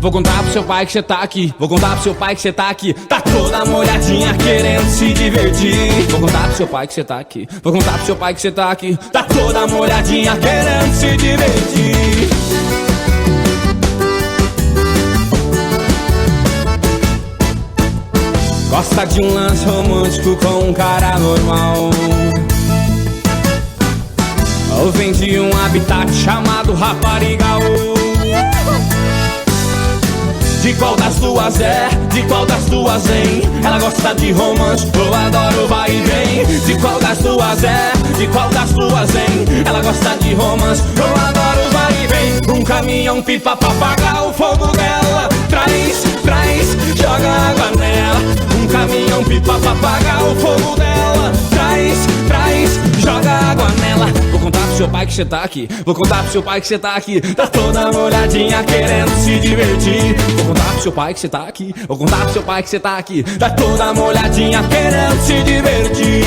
Vou contar pro seu pai que cê tá aqui. Vou contar pro seu pai que cê tá aqui. Tá toda molhadinha querendo se divertir. Vou contar pro seu pai que cê tá aqui. Vou contar pro seu pai que cê tá aqui. Tá toda molhadinha querendo se divertir. Gosta de um lance romântico com um cara normal, ou vem de um habitat chamado raparigal. De qual das duas é? De qual das duas vem? Ela gosta de romance, eu adoro vai e vem. De qual das duas é? De qual das duas vem? Ela gosta de romance, eu adoro vai e vem. Um caminhão pipa pra apagar o fogo dela. Traz, traz, joga água nela. Um caminhão pipa pra apagar o fogo dela. Traz, traz, joga água nela. Vou contar pro seu pai que cê tá aqui. Vou contar pro seu pai que cê tá aqui. Tá toda molhadinha querendo se divertir. Vou contar pro seu pai que cê tá aqui. Vou contar pro seu pai que cê tá aqui. Tá toda molhadinha querendo se divertir.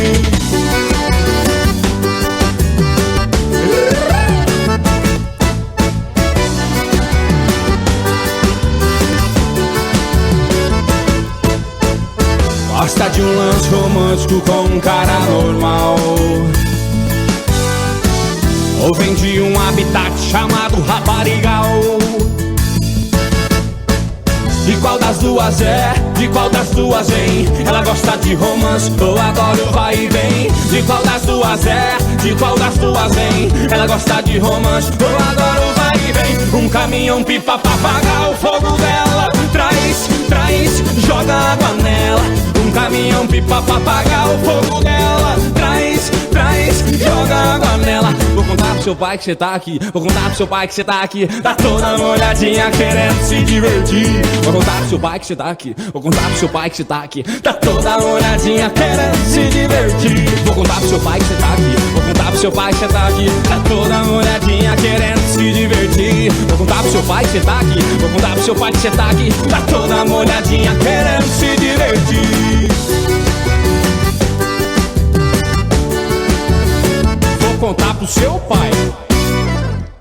Gosta de um lance romântico com um cara normal, ou vem de um habitat chamado raparigal. De qual das duas é? De qual das duas vem? Ela gosta de romance, eu adoro vai e vem. De qual das duas é? De qual das duas vem? Ela gosta de romance, eu adoro vai e vem. Um caminhão pipa pra apagar o fogo dela. Traz, traz, joga água nela. Um caminhão pipa pra apagar o fogo dela. Traz, traz, joga água nela. Vou contar pro seu pai que cê tá aqui. Vou contar pro seu pai que cê tá aqui. Tá toda molhadinha querendo se divertir. Vou contar pro seu pai que cê tá aqui. Vou contar pro seu pai que cê tá aqui. Tá toda molhadinha querendo se divertir. Vou contar pro seu pai que cê tá aqui. Vou contar pro seu pai que cê tá aqui. Tá toda molhadinha querendo se divertir. Vou contar pro seu pai que cê tá aqui. Vou contar pro seu pai que cê tá aqui. Tá toda molhadinha querendo se divertir.